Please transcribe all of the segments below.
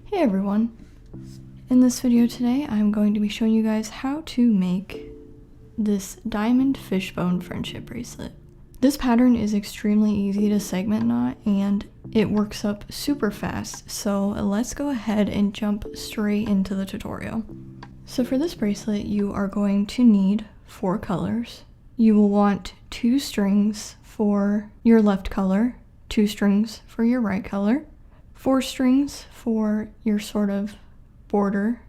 Hey everyone! In this video today, I'm going to be showing you guys how to make this diamond fishbone friendship bracelet. This pattern is extremely easy to segment knot and it works up super fast, so let's go ahead and jump straight into the tutorial. So for this bracelet, you are going to need 4 colors. You will want 2 strings for your left color, 2 strings for your right color, 4 strings for your sort of border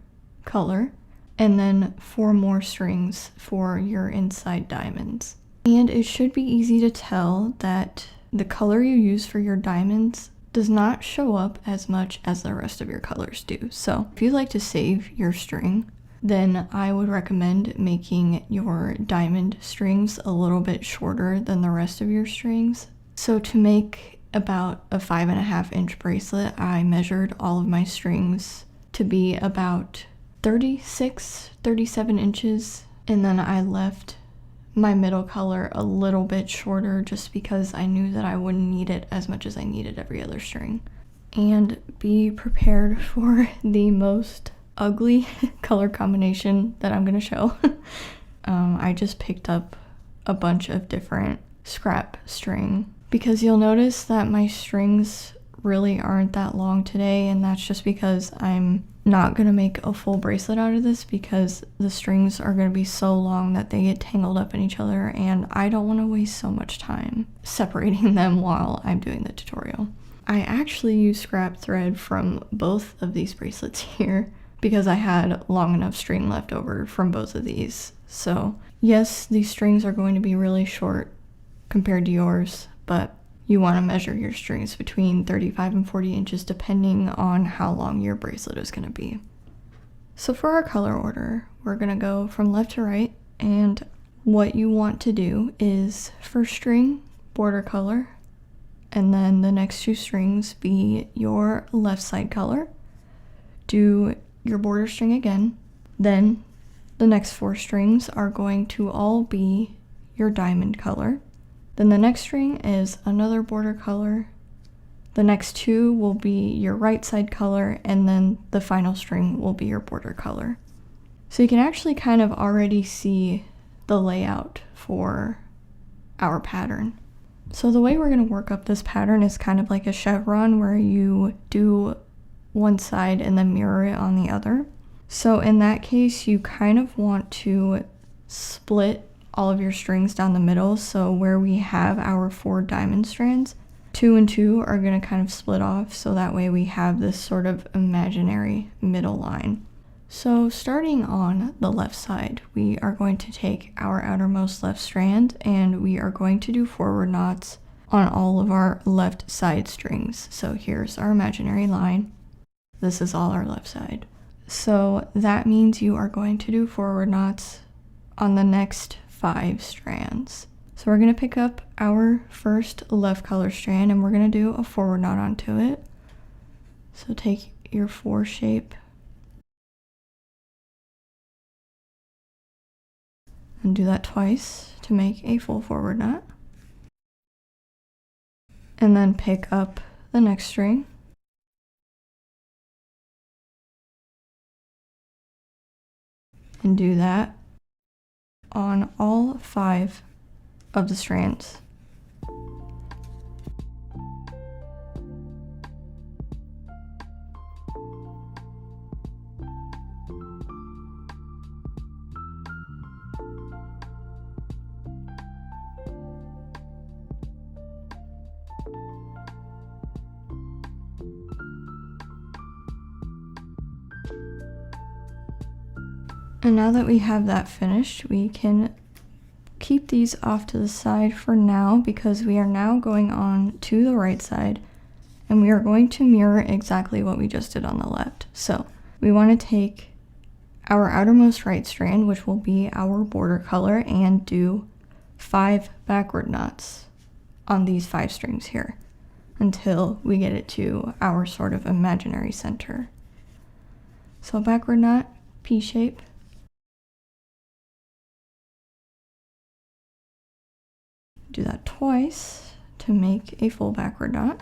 color, and then 4 more strings for your inside diamonds. And it should be easy to tell that the color you use for your diamonds does not show up as much as the rest of your colors do. So if you'd like to save your string, then I would recommend making your diamond strings a little bit shorter than the rest of your strings. So to make about a 5.5 inch bracelet, I measured all of my strings to be about 37 inches, and then I left my middle color a little bit shorter just because I knew that I wouldn't need it as much as I needed every other string. And be prepared for the most ugly color combination that I'm gonna show. I just picked up a bunch of different scrap string because you'll notice that my strings really aren't that long today, and that's just because I'm not gonna make a full bracelet out of this because the strings are gonna be so long that they get tangled up in each other, and I don't want to waste so much time separating them while I'm doing the tutorial. I actually used scrap thread from both of these bracelets here because I had long enough string left over from both of these. So yes, these strings are going to be really short compared to yours, but you want to measure your strings between 35 and 40 inches depending on how long your bracelet is going to be. So for our color order, we're going to go from left to right, and what you want to do is first string, border color, and then the next 2 strings be your left side color. Do your border string again, then the next 4 strings are going to all be your diamond color. Then the next string is another border color. The next 2 will be your right side color, and then the final string will be your border color. So you can actually kind of already see the layout for our pattern. So the way we're going to work up this pattern is kind of like a chevron where you do one side and then mirror it on the other. So in that case, you kind of want to split all of your strings down the middle. So where we have our 4 diamond strands, 2 and 2 are going to kind of split off, so that way we have this sort of imaginary middle line. So starting on the left side, we are going to take our outermost left strand and we are going to do forward knots on all of our left side strings. So here's our imaginary line. This is all our left side. So that means you are going to do forward knots on the next 5 strands. So we're going to pick up our first left color strand and we're going to do a forward knot onto it. So take your 4 shape and do that twice to make a full forward knot. And then pick up the next string. And do that on all 5 of the strands. And now that we have that finished, we can keep these off to the side for now because we are now going on to the right side and we are going to mirror exactly what we just did on the left. So we want to take our outermost right strand, which will be our border color, and do 5 backward knots on these 5 strings here until we get it to our sort of imaginary center. So backward knot, P shape. Do that twice to make a full backward knot.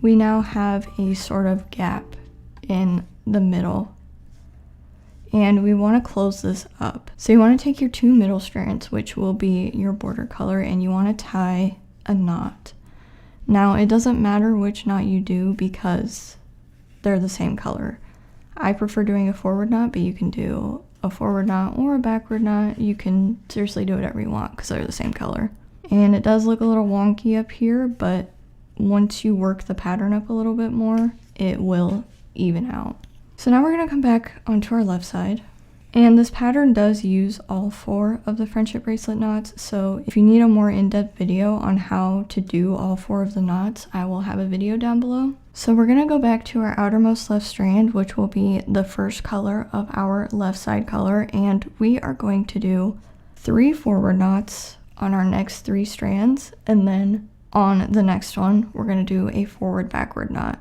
we now have a sort of gap in the middle, and we want to close this up. So you want to take your 2 middle strands, which will be your border color, and you want to tie a knot. Now it doesn't matter which knot you do because they're the same color. I prefer doing a forward knot, but you can do a forward knot or a backward knot. You can seriously do whatever you want because they're the same color. And it does look a little wonky up here, but once you work the pattern up a little bit more, it will even out. So now we're going to come back onto our left side. And this pattern does use all 4 of the friendship bracelet knots, so if you need a more in-depth video on how to do all 4 of the knots, I will have a video down below. So we're going to go back to our outermost left strand, which will be the first color of our left side color, and we are going to do 3 forward knots on our next 3 strands, and then on the next one, we're going to do a forward backward knot.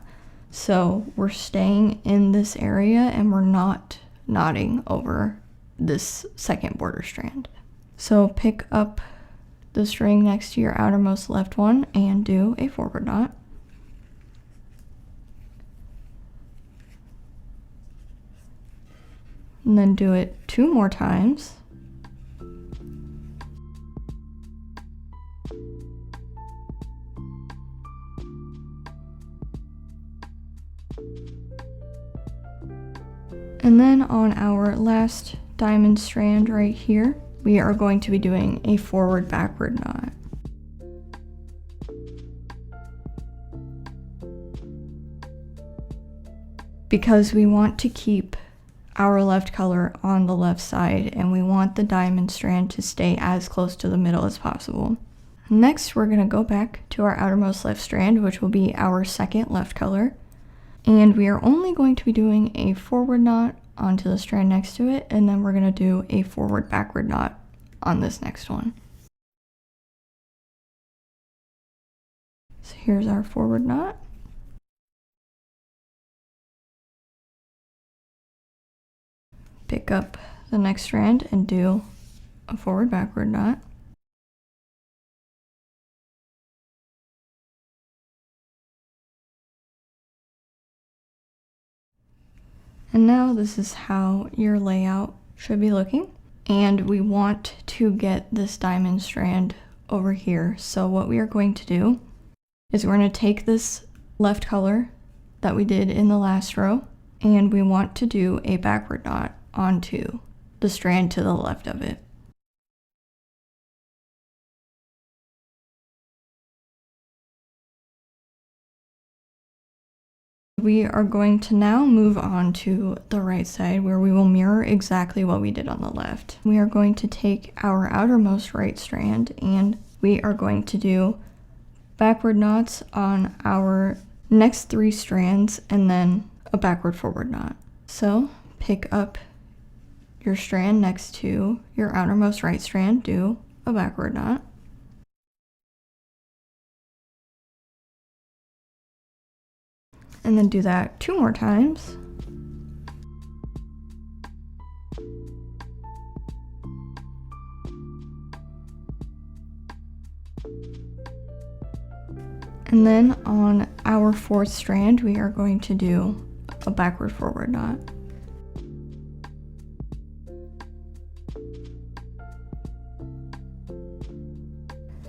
So we're staying in this area and we're not knotting over this second border strand. So pick up the string next to your outermost left one and do a forward knot. And then do it 2 more times. And then on our last diamond strand right here, we are going to be doing a forward backward knot. Because we want to keep our left color on the left side and we want the diamond strand to stay as close to the middle as possible. Next, we're going to go back to our outermost left strand, which will be our second left color. And we are only going to be doing a forward knot onto the strand next to it, and then we're going to do a forward backward knot on this next one. So here's our forward knot. Pick up the next strand and do a forward backward knot. And now this is how your layout should be looking. And we want to get this diamond strand over here. So what we are going to do is we're going to take this left color that we did in the last row, and we want to do a backward knot onto the strand to the left of it. We are going to now move on to the right side where we will mirror exactly what we did on the left. We are going to take our outermost right strand and we are going to do backward knots on our next 3 strands and then a backward forward knot. So pick up your strand next to your outermost right strand, do a backward knot. And then do that 2 more times. And then on our 4th strand, we are going to do a backward forward knot.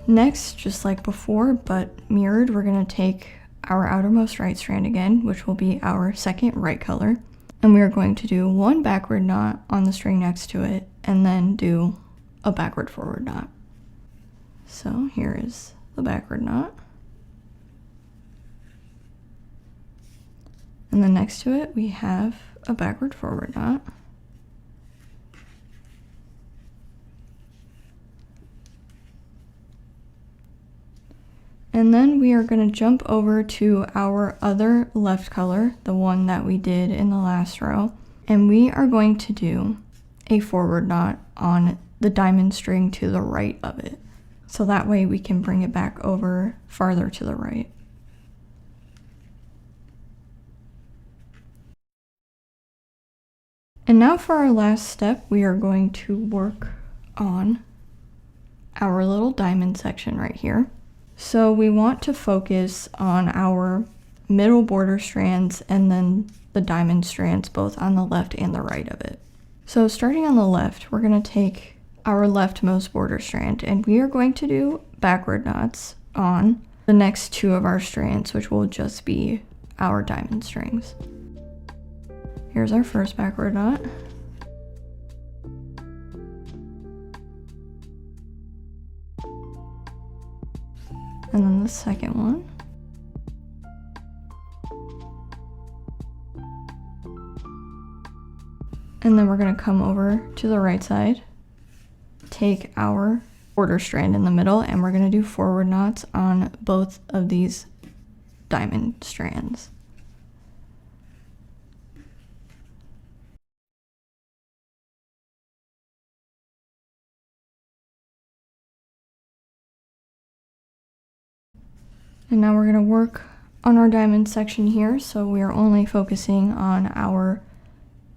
Next, just like before, but mirrored, we're going to take our outermost right strand again, which will be our second right color, and we are going to do 1 backward knot on the string next to it and then do a backward forward knot. So here is the backward knot, and then next to it we have a backward forward knot. And then we are going to jump over to our other left color, the one that we did in the last row, and we are going to do a forward knot on the diamond string to the right of it. So that way we can bring it back over farther to the right. And now for our last step, we are going to work on our little diamond section right here. So we want to focus on our middle border strands and then the diamond strands both on the left and the right of it. So starting on the left, we're going to take our leftmost border strand and we are going to do backward knots on the next two of our strands, which will just be our diamond strings. Here's our first backward knot. And then the second one. And then we're going to come over to the right side, take our border strand in the middle, and we're going to do forward knots on both of these diamond strands. And now we're going to work on our diamond section here, so we are only focusing on our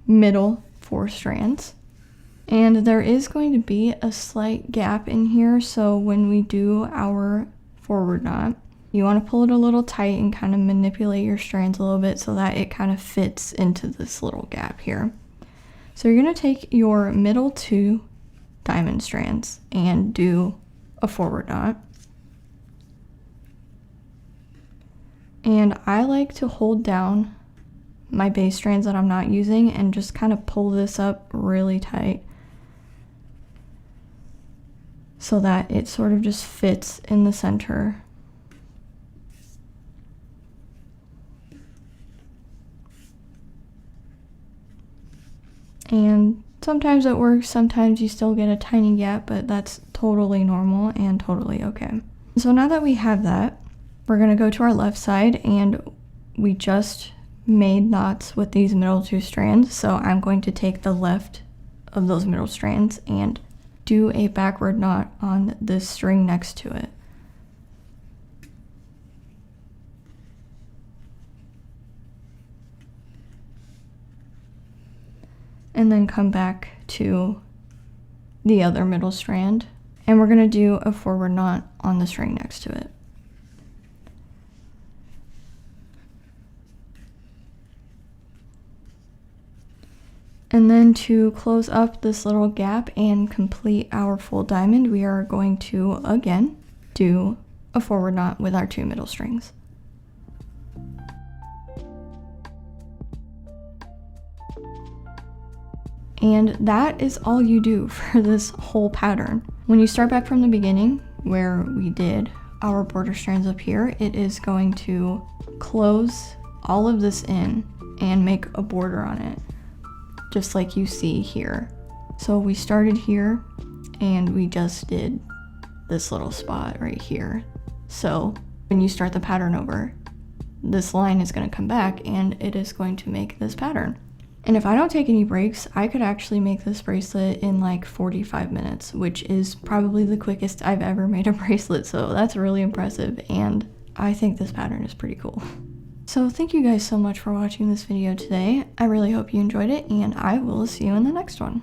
middle 4 strands. And there is going to be a slight gap in here, so when we do our forward knot, you want to pull it a little tight and kind of manipulate your strands a little bit so that it kind of fits into this little gap here. So you're going to take your middle 2 diamond strands and do a forward knot. And I like to hold down my base strands that I'm not using and just kind of pull this up really tight so that it sort of just fits in the center. And sometimes it works, sometimes you still get a tiny gap, but that's totally normal and totally okay. So now that we have that, we're going to go to our left side, and we just made knots with these middle 2 strands, so I'm going to take the left of those middle strands and do a backward knot on this string next to it. And then come back to the other middle strand, and we're going to do a forward knot on the string next to it. And then to close up this little gap and complete our full diamond, we are going to again do a forward knot with our 2 middle strings. And that is all you do for this whole pattern. When you start back from the beginning, where we did our border strands up here, it is going to close all of this in and make a border on it, just like you see here. So we started here and we just did this little spot right here. So when you start the pattern over, this line is going to come back and it is going to make this pattern. And if I don't take any breaks, I could actually make this bracelet in like 45 minutes, which is probably the quickest I've ever made a bracelet. So that's really impressive, and I think this pattern is pretty cool. So thank you guys so much for watching this video today. I really hope you enjoyed it, and I will see you in the next one.